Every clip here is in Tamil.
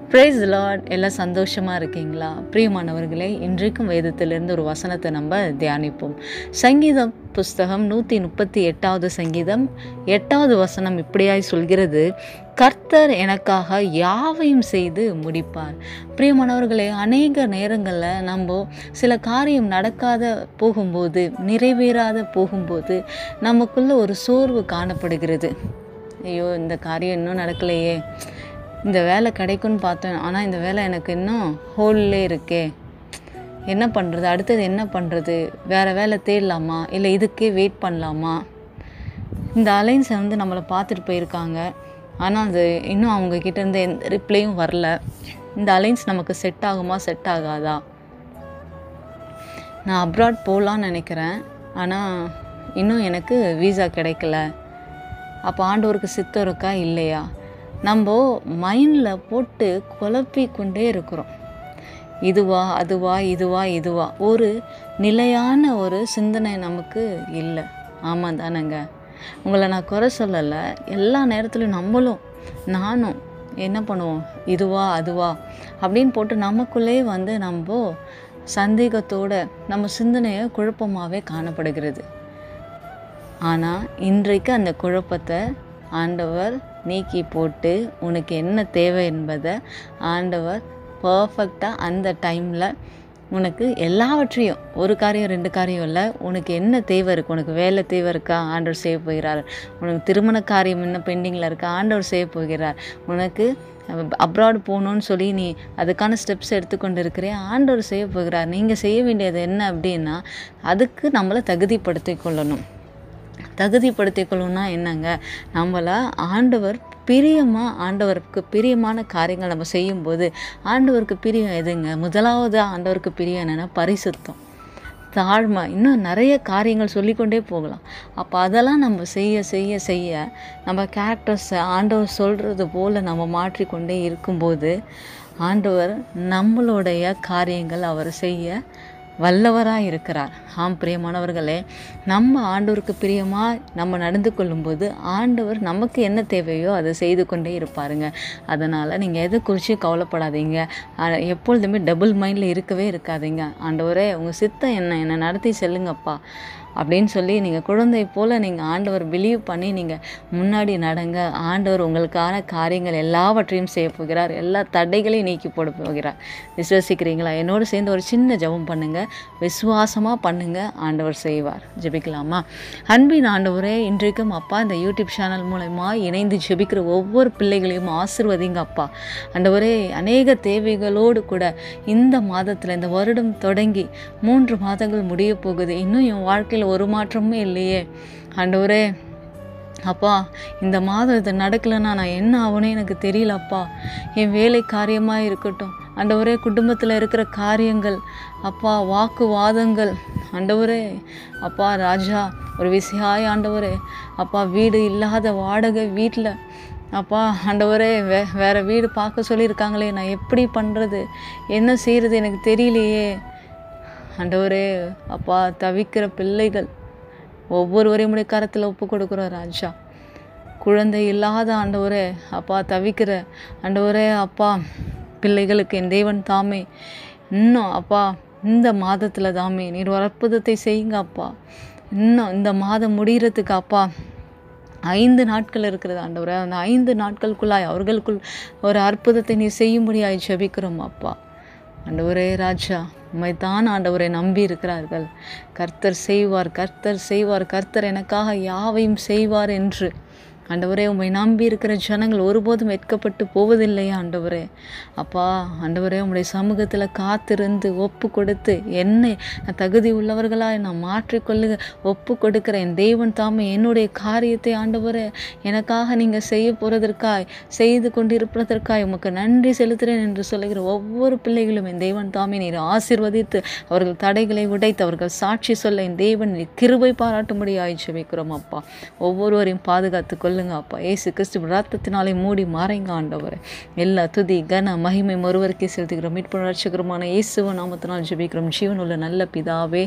Praise the Lord. எல்லாம் சந்தோஷமாக இருக்கீங்களா? பிரியமானவர்களே, இன்றைக்கும் வேதத்திலிருந்து ஒரு வசனத்தை நம்ம தியானிப்போம். சங்கீதம் புஸ்தகம் 138வது சங்கீதம் 8வது வசனம் இப்படியாய் சொல்கிறது, கர்த்தர் எனக்காக யாவையும் செய்து முடிப்பார். பிரியமானவர்களே, அநேக நேரங்களில் நம்ம சில காரியம் நடக்காத போகும்போது, நிறைவேறாத போகும்போது நமக்குள்ள ஒரு சோர்வு காணப்படுகிறது. ஐயோ, இந்த காரியம் இன்னும் நடக்கலையே, இந்த வேலை கிடைக்கும்னு பார்த்தேன், ஆனால் இந்த வேலை எனக்கு இன்னும் ஹோல்லே இருக்கே, என்ன பண்ணுறது, அடுத்தது என்ன பண்ணுறது, வேறு வேலை தேடலாமா, இல்லை இதுக்கே வெயிட் பண்ணலாமா? இந்த அலைன்ஸை நம்மளை பார்த்துட்டு போயிருக்காங்க, ஆனால் அது இன்னும் அவங்கக்கிட்டேருந்து எந்த ரிப்ளையும் வரல. இந்த அலைன்ஸ் நமக்கு செட் ஆகுமா, செட் ஆகாதா? நான் அப்ராட் போகலான்னு நினைக்கிறேன், ஆனால் இன்னும் எனக்கு வீசா கிடைக்கல. அப்போ ஆண்டவருக்கு சித்தம் இருக்கா இல்லையா? நம்ம மைண்டில் போட்டு குழப்பி கொண்டே இருக்கிறோம். இதுவா அதுவா, இதுவா இதுவா, ஒரு நிலையான ஒரு சிந்தனை நமக்கு இல்லை. ஆமாம் தானேங்க? உங்களை நான் குறை சொல்லலை. எல்லா நேரத்துலையும் நானும் என்ன பண்ணுவோம், இதுவா அதுவா அப்படின்னு போட்டு நமக்குள்ளே நம்ம சந்தேகத்தோடு நம்ம சிந்தனையை குழப்பமாகவே காணப்படுகிறது. ஆனால் இன்றைக்கு அந்த குழப்பத்தை ஆண்டவர் நீக்கி போட்டு உனக்கு என்ன தேவை என்பதை ஆண்டவர் பர்ஃபெக்டாக அந்த டைமில் உனக்கு எல்லாவற்றையும், ஒரு காரியம் ரெண்டு காரியம் இல்லை, உனக்கு என்ன தேவை இருக்குது, உனக்கு வேலை தேவை இருக்கா, ஆண்டவர் செய்ய போகிறார். உனக்கு திருமண காரியம் இன்னும் பெண்டிங்கில் இருக்கா, ஆண்டவர் செய்ய போகிறார். உனக்கு அப்ராட் போகணுன்னு சொல்லி நீ அதுக்கான ஸ்டெப்ஸ் எடுத்துக்கொண்டு இருக்கிறேன், ஆண்டவர் செய்ய போகிறார். நீங்கள் செய்ய வேண்டியது என்ன அப்படின்னா, அதுக்கு நம்மளை தகுதிப்படுத்தி கொள்ளணும். என்னங்க, நம்மளை ஆண்டவர் ஆண்டவருக்கு பிரியமான காரியங்கள் நம்ம செய்யும்போது, ஆண்டவருக்கு பிரியம் எதுங்க? முதலாவது ஆண்டவருக்கு பிரியம் என்னென்னா பரிசுத்தம், தாழ்மை, இன்னும் நிறைய காரியங்கள் சொல்லிக்கொண்டே போகலாம். அப்போ அதெல்லாம் நம்ம செய்ய செய்ய செய்ய நம்ம கேரக்டர்ஸை ஆண்டவர் சொல்கிறது போல் நம்ம மாற்றிக்கொண்டே இருக்கும்போது ஆண்டவர் நம்மளுடைய காரியங்கள் அவர் செய்ய வல்லவராக இருக்கிறார். ஆம் பிரியமானவர்களே, நம்ம ஆண்டவருக்கு பிரியமாக நம்ம நடந்து கொள்ளும்போது ஆண்டவர் நமக்கு என்ன தேவையோ அதை செய்து கொண்டே இருப்பாருங்க. அதனால் நீங்கள் எதை குறித்து கவலைப்படாதீங்க. எப்பொழுதுமே டபுள் மைண்டில் இருக்கவே இருக்காதீங்க. ஆண்டவரே, உங்கள் சித்தம் என்னை நடத்தி செல்லுங்கப்பா அப்படின்னு சொல்லி நீங்கள் குழந்தை போல் நீங்கள் ஆண்டவர் பிலீவ் பண்ணி நீங்கள் முன்னாடி நடங்க. ஆண்டவர் உங்களுக்கான காரியங்கள் எல்லாவற்றையும் செய்ய போகிறார். எல்லா தடைகளையும் நீக்கி போட போகிறார். விசுவாசிக்கிறீங்களா? என்னோடு சேர்ந்து ஒரு சின்ன ஜெபம் பண்ணுங்கள். விசுவாசமாக பண்ணுங்கள், ஆண்டவர் செய்வார். ஜெபிக்கலாமா? அன்பின் ஆண்டவரே, இன்றைக்கும் அப்பா இந்த யூடியூப் சேனல் மூலமா இணைந்து ஜெபிக்கிற ஒவ்வொரு பிள்ளைகளையும் ஆசீர்வதிங்க அப்பா. ஆண்டவரே, அநேக தேவைகளோடு கூட இந்த மாதத்தில், இந்த வருடம் தொடங்கி 3 மாதங்கள் முடிய போகுது. இன்னும் என் வாழ்க்கையில் ஒரு மாற்றமும் இல்லையே ஆண்டவரே. அப்பா, இந்த மாதம் இது நடக்கலைன்னா நான் என்ன ஆகணும் எனக்கு தெரியலப்பா. என் வேலை காரியமாக இருக்கட்டும் ஆண்டவரே, குடும்பத்தில் இருக்கிற காரியங்கள் அப்பா, வாக்குவாதங்கள் ஆண்டவரே, அப்பா ராஜா, ஒரு விசையாய் ஆண்டவரே, அப்பா வீடு இல்லாத வாடகை வீட்டில் அப்பா ஆண்டவரே, வேறு வீடு பார்க்க சொல்லியிருக்காங்களே, நான் எப்படி பண்ணுறது, என்ன செய்கிறது எனக்கு தெரியலையே ஆண்டவரே. அப்பா, தவிக்கிற பிள்ளைகள் ஒவ்வொருவரையும் உடைய கரத்தில் ஒப்பு கொடுக்குறோம் ராஜா. குழந்தை இல்லாத ஆண்டவரே, அப்பா தவிக்கிற ஆண்டவரே, அப்பா பிள்ளைகளுக்கு என் தேவன் தாமே இன்னும் அப்பா இந்த மாதத்தில் தாமே நீர் ஒரு அற்புதத்தை செய்யுங்க அப்பா. இன்னும் இந்த மாதம் முடிகிறதுக்கு அப்பா 5 நாட்கள் இருக்கிறது ஆண்டவரே. அந்த 5 நாட்களுக்குள்ளாய் அவர்களுக்குள் ஒரு அற்புதத்தை நீர் செய்யும்படியாய் ஜெபிக்கிறோம் அப்பா. ஆண்டவரே ராஜா, உம்மைத்தான் ஆண்டவரை நம்பி இருக்கிறார்கள். கர்த்தர் செய்வார், கர்த்தர் செய்வார், கர்த்தர் எனக்காக யாவையும் செய்வார் என்று ஆண்டவரே, உம்மை நம்பி இருக்கிற ஜனங்கள் ஒருபோதும் வெட்கப்பட்டு போவதில்லையா ஆண்டவரே. அப்பா ஆண்டவரே, உம்முடைய சமூகத்தில் காத்திருந்து ஒப்பு கொடுத்து என்னை தகுதி உள்ளவர்களாக நான் மாற்றிக்கொள்ளுக ஒப்பு கொடுக்குற என் தேவன் தாமே என்னுடைய காரியத்தை ஆண்டவரே எனக்காக நீங்கள் செய்ய போகிறதற்காய், செய்து கொண்டிருப்பதற்காய் உமக்கு நன்றி செலுத்துகிறேன் என்று சொல்லுகிற ஒவ்வொரு பிள்ளைகளும் என் தேவன் தாமே நீர் ஆசீர்வதித்து அவர்கள் தடைகளை உடைத்து அவர்கள் சாட்சி சொல்ல என் தேவன் கிருபை பாராட்டும்படியாய் ஜெபிக்கிறோம் அப்பா. ஒவ்வொருவரையும் பாதுகாத்துக்கொள்ள கொள்ளுங்க அப்பா. இயேசு கிறிஸ்து ரத்தத்தினாலே மூடி மறைங்க ஆண்டவரே. எல்லா துதி கன மகிமை ஒருவருக்கே செலுத்துகிறோம். மீட்பு ரட்சகருமான இயேசுவின் நாமத்தினால் ஜெபிக்கிறோம் ஜீவனுள்ள நல்ல பிதாவே.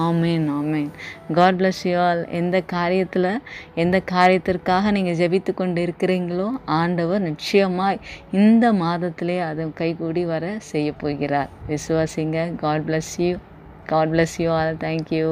Amen amen. God bless you all. எந்த காரியத்திற்காக நீங்கள் ஜெபித்து கொண்டு இருக்கிறீங்களோ ஆண்டவர் நிச்சயமாய் இந்த மாதத்திலே அதை கைகூடி வர செய்ய போகிறார். விசுவாசிங்க. God bless you. God bless you all. Thank you.